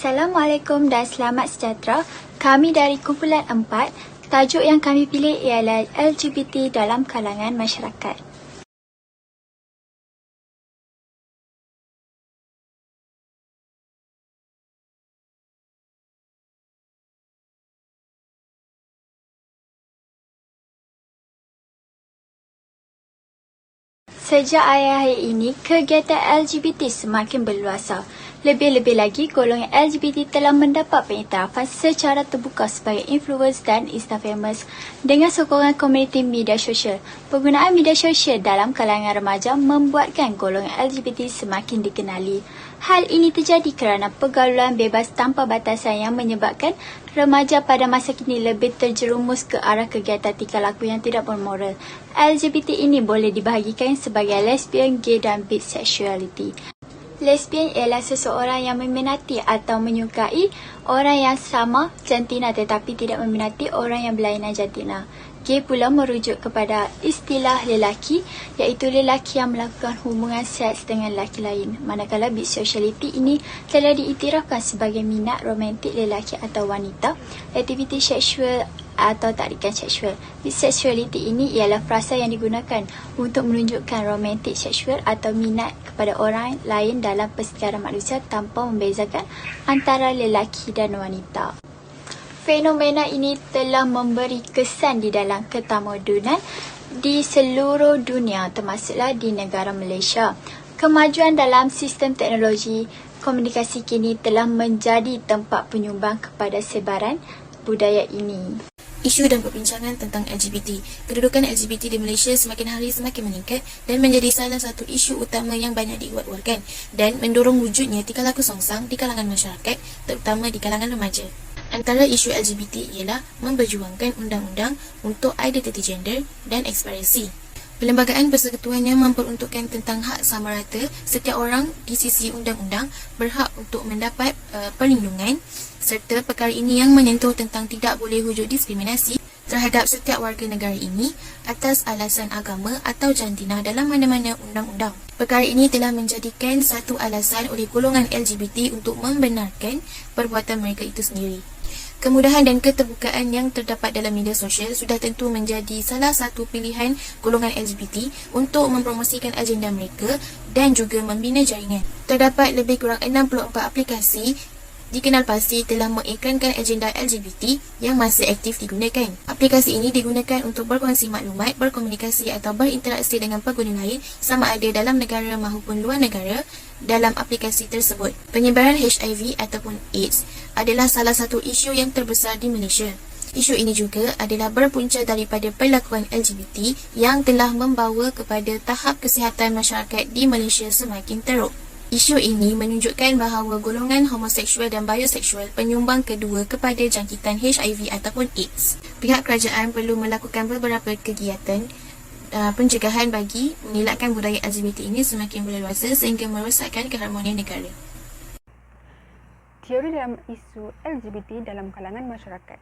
Assalamualaikum dan selamat sejahtera. Kami dari kumpulan 4. Tajuk yang kami pilih ialah LGBT dalam kalangan masyarakat. Sejak akhir-akhir ini, kegiatan LGBT semakin berluasa. Lebih-lebih lagi, golongan LGBT telah mendapat pengiktirafan secara terbuka sebagai influencer dan Insta-famous dengan sokongan komuniti media sosial. Penggunaan media sosial dalam kalangan remaja membuatkan golongan LGBT semakin dikenali. Hal ini terjadi kerana pergaulan bebas tanpa batasan yang menyebabkan remaja pada masa kini lebih terjerumus ke arah kegiatan tingkah laku yang tidak bermoral. LGBT ini boleh dibahagikan sebagai lesbian, gay dan bisexuality. Lesbian ialah seseorang yang meminati atau menyukai orang yang sama jantina tetapi tidak meminati orang yang berlainan jantina. Gay pula merujuk kepada istilah lelaki, iaitu lelaki yang melakukan hubungan seks dengan lelaki lain. Manakala bisexuality ini telah diiktirafkan sebagai minat romantik lelaki atau wanita, aktiviti seksual atau tarikan seksual. Bisexuality ini ialah frasa yang digunakan untuk menunjukkan romantik seksual atau minat kepada orang lain dalam persekitaran manusia tanpa membezakan antara lelaki dan wanita. Fenomena ini telah memberi kesan di dalam ketamaduna di seluruh dunia, termasuklah di negara Malaysia. Kemajuan dalam sistem teknologi komunikasi kini telah menjadi tempat penyumbang kepada sebaran budaya ini. Isu dan perbincangan tentang LGBT. Kedudukan LGBT di Malaysia semakin hari semakin meningkat dan menjadi salah satu isu utama yang banyak diwar-warkan dan mendorong wujudnya tingkah laku songsang di kalangan masyarakat, terutama di kalangan remaja. Antara isu LGBT ialah memperjuangkan undang-undang untuk identiti gender dan ekspresi. Perlembagaan persekutuan yang memperuntukkan tentang hak sama rata setiap orang di sisi undang-undang berhak untuk mendapat perlindungan, serta perkara ini yang menyentuh tentang tidak boleh wujud diskriminasi terhadap setiap warga negara ini atas alasan agama atau jantina dalam mana-mana undang-undang. Perkara ini telah menjadikan satu alasan oleh golongan LGBT untuk membenarkan perbuatan mereka itu sendiri. Kemudahan dan keterbukaan yang terdapat dalam media sosial sudah tentu menjadi salah satu pilihan golongan LGBT untuk mempromosikan agenda mereka dan juga membina jaringan. Terdapat lebih kurang 64 aplikasi dikenal pasti telah mengiklankan agenda LGBT yang masih aktif digunakan. Aplikasi ini digunakan untuk berkongsi maklumat, berkomunikasi atau berinteraksi dengan pengguna lain sama ada dalam negara maupun luar negara. Dalam aplikasi tersebut, penyebaran HIV ataupun AIDS adalah salah satu isu yang terbesar di Malaysia. Isu ini juga adalah berpunca daripada perlakuan LGBT yang telah membawa kepada tahap kesihatan masyarakat di Malaysia semakin teruk. Isu ini menunjukkan bahawa golongan homoseksual dan bioseksual penyumbang kedua kepada jangkitan HIV ataupun AIDS. Pihak kerajaan perlu melakukan beberapa kegiatan pencegahan bagi mengelakkan budaya LGBT ini semakin berleluasa sehingga merosakkan keharmonian negara. Teori dalam isu LGBT dalam kalangan masyarakat.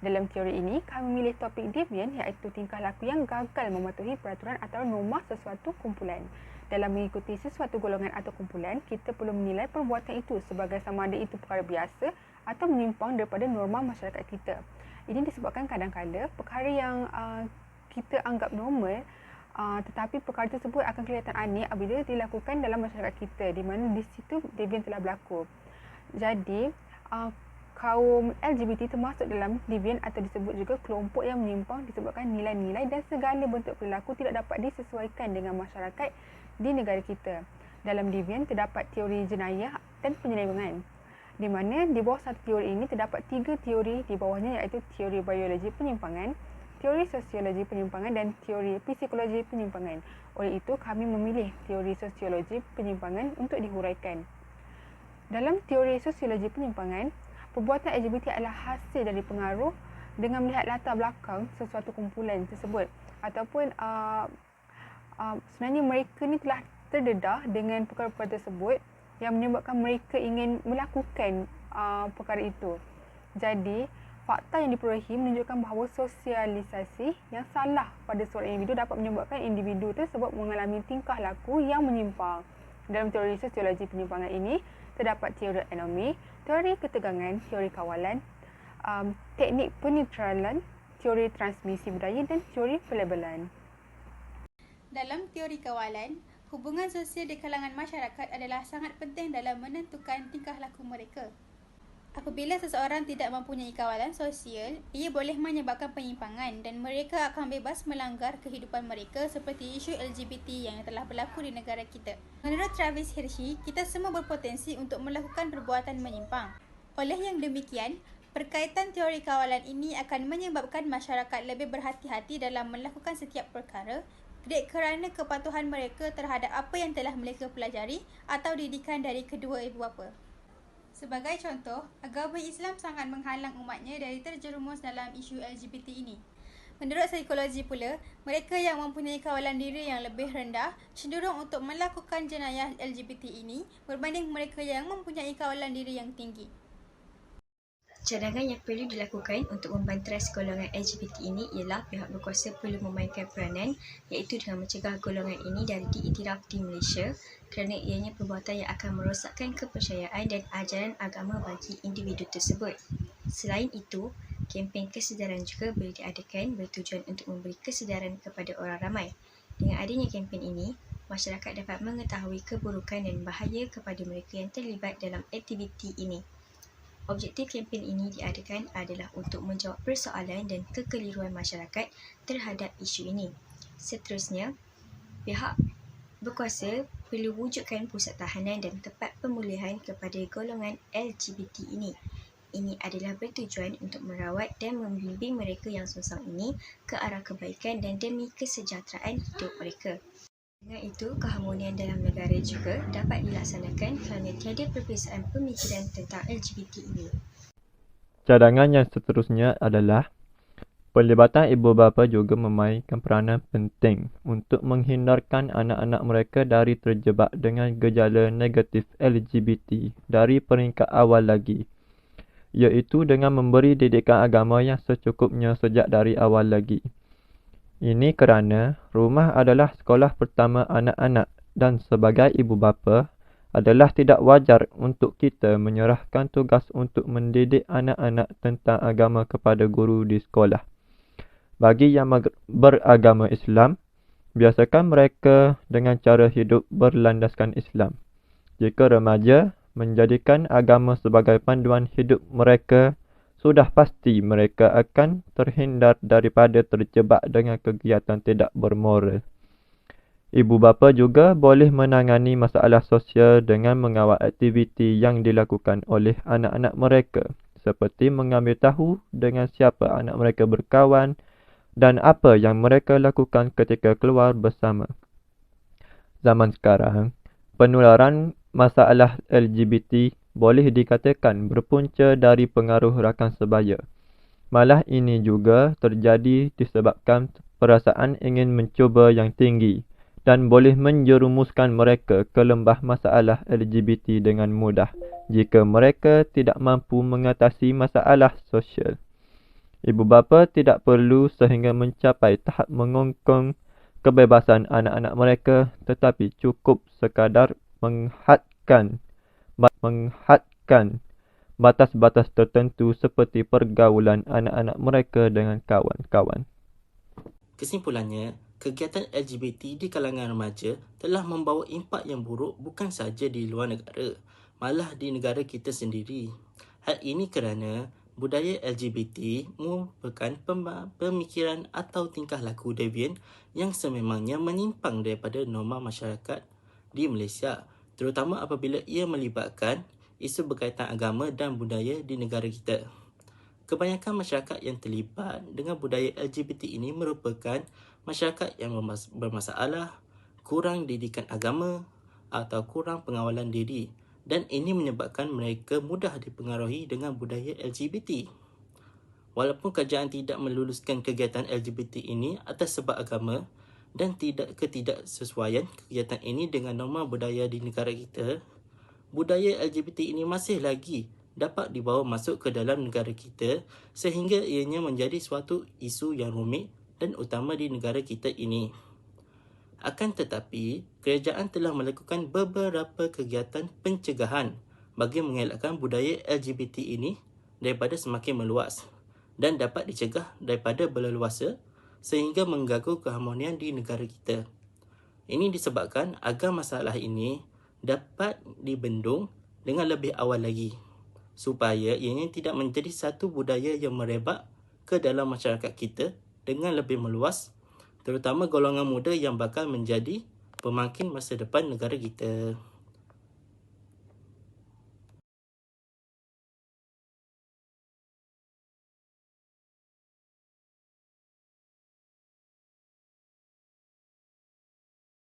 Dalam teori ini, kami memilih topik deviant iaitu tingkah laku yang gagal mematuhi peraturan atau norma sesuatu kumpulan. Dalam mengikuti sesuatu golongan atau kumpulan, kita perlu menilai perbuatan itu sebagai sama ada itu perkara biasa atau menyimpang daripada norma masyarakat kita. Ini disebabkan kadang-kadang perkara yang kita anggap normal, tetapi perkara tersebut akan kelihatan aneh apabila dilakukan dalam masyarakat kita, di mana di situ deviant telah berlaku. Jadi, kaum LGBT termasuk dalam deviant atau disebut juga kelompok yang menyimpang disebabkan nilai-nilai dan segala bentuk perilaku tidak dapat disesuaikan dengan masyarakat di negara kita. Dalam deviant terdapat teori jenayah dan penyelewengan, di mana di bawah satu teori ini terdapat 3 teori di bawahnya iaitu teori biologi penyimpangan, teori sosiologi penyimpangan dan teori psikologi penyimpangan. Oleh itu, kami memilih teori sosiologi penyimpangan untuk dihuraikan. Dalam teori sosiologi penyimpangan, perbuatan LGBT adalah hasil dari pengaruh dengan melihat latar belakang sesuatu kumpulan tersebut ataupun sebenarnya mereka ni telah terdedah dengan perkara-perkara tersebut yang menyebabkan mereka ingin melakukan perkara itu. Jadi, fakta yang diperolehi menunjukkan bahawa sosialisasi yang salah pada seorang individu dapat menyebabkan individu tersebut mengalami tingkah laku yang menyimpang. Dalam teori sosiologi penyimpangan ini, terdapat teori anomi, teori ketegangan, teori kawalan, teknik penetralan, teori transmisi budaya dan teori pelabelan. Dalam teori kawalan, hubungan sosial di kalangan masyarakat adalah sangat penting dalam menentukan tingkah laku mereka. Apabila seseorang tidak mempunyai kawalan sosial, ia boleh menyebabkan penyimpangan dan mereka akan bebas melanggar kehidupan mereka seperti isu LGBT yang telah berlaku di negara kita. Menurut Travis Hirschi, kita semua berpotensi untuk melakukan perbuatan menyimpang. Oleh yang demikian, perkaitan teori kawalan ini akan menyebabkan masyarakat lebih berhati-hati dalam melakukan setiap perkara kerana kepatuhan mereka terhadap apa yang telah mereka pelajari atau didikan dari kedua ibu bapa. Sebagai contoh, agama Islam sangat menghalang umatnya dari terjerumus dalam isu LGBT ini. Menurut psikologi pula, mereka yang mempunyai kawalan diri yang lebih rendah cenderung untuk melakukan jenayah LGBT ini berbanding mereka yang mempunyai kawalan diri yang tinggi. Cadangan yang perlu dilakukan untuk membanteras golongan LGBT ini ialah pihak berkuasa perlu memainkan peranan iaitu dengan mencegah golongan ini dari diiktiraf di Malaysia kerana ianya perbuatan yang akan merosakkan kepercayaan dan ajaran agama bagi individu tersebut. Selain itu, kempen kesedaran juga boleh diadakan bertujuan untuk memberi kesedaran kepada orang ramai. Dengan adanya kempen ini, masyarakat dapat mengetahui keburukan dan bahaya kepada mereka yang terlibat dalam aktiviti ini. Objektif kempen ini diadakan adalah untuk menjawab persoalan dan kekeliruan masyarakat terhadap isu ini. Seterusnya, pihak berkuasa perlu wujudkan pusat tahanan dan tempat pemulihan kepada golongan LGBT ini. Ini adalah bertujuan untuk merawat dan membimbing mereka yang sungsang ini ke arah kebaikan dan demi kesejahteraan hidup mereka. Dengan itu, keharmonian dalam negara juga dapat dilaksanakan kerana tiada perbezaan pemikiran tentang LGBT ini. Cadangan yang seterusnya adalah pelibatan ibu bapa juga memainkan peranan penting untuk menghindarkan anak-anak mereka dari terjebak dengan gejala negatif LGBT dari peringkat awal lagi, iaitu dengan memberi didikan agama yang secukupnya sejak dari awal lagi. Ini kerana rumah adalah sekolah pertama anak-anak dan sebagai ibu bapa adalah tidak wajar untuk kita menyerahkan tugas untuk mendidik anak-anak tentang agama kepada guru di sekolah. Bagi yang beragama Islam, biasakan mereka dengan cara hidup berlandaskan Islam. Jika remaja menjadikan agama sebagai panduan hidup mereka, sudah pasti mereka akan terhindar daripada terjebak dengan kegiatan tidak bermoral. Ibu bapa juga boleh menangani masalah sosial dengan mengawal aktiviti yang dilakukan oleh anak-anak mereka, seperti mengambil tahu dengan siapa anak mereka berkawan dan apa yang mereka lakukan ketika keluar bersama. Zaman sekarang, penularan masalah LGBT boleh dikatakan berpunca dari pengaruh rakan sebaya. Malah ini juga terjadi disebabkan perasaan ingin mencuba yang tinggi dan boleh menjerumuskan mereka ke lembah masalah LGBT dengan mudah jika mereka tidak mampu mengatasi masalah sosial. Ibu bapa tidak perlu sehingga mencapai tahap mengongkong kebebasan anak-anak mereka, tetapi cukup sekadar menghadkan batas-batas tertentu seperti pergaulan anak-anak mereka dengan kawan-kawan. Kesimpulannya, kegiatan LGBT di kalangan remaja telah membawa impak yang buruk bukan sahaja di luar negara, malah di negara kita sendiri. Hal ini kerana budaya LGBT merupakan pemikiran atau tingkah laku devian yang sememangnya menyimpang daripada norma masyarakat di Malaysia, terutama apabila ia melibatkan isu berkaitan agama dan budaya di negara kita. Kebanyakan masyarakat yang terlibat dengan budaya LGBT ini merupakan masyarakat yang bermasalah, kurang didikan agama atau kurang pengawalan diri, dan ini menyebabkan mereka mudah dipengaruhi dengan budaya LGBT. Walaupun kerajaan tidak meluluskan kegiatan LGBT ini atas sebab agama dan ketidaksesuaian kegiatan ini dengan norma budaya di negara kita, budaya LGBT ini masih lagi dapat dibawa masuk ke dalam negara kita sehingga ianya menjadi suatu isu yang rumit dan utama di negara kita ini. Akan tetapi, kerajaan telah melakukan beberapa kegiatan pencegahan bagi mengelakkan budaya LGBT ini daripada semakin meluas dan dapat dicegah daripada berleluasa sehingga mengganggu keharmonian di negara kita. Ini disebabkan agar masalah ini dapat dibendung dengan lebih awal lagi supaya ianya tidak menjadi satu budaya yang merebak ke dalam masyarakat kita dengan lebih meluas, terutama golongan muda yang bakal menjadi pemangkin masa depan negara kita.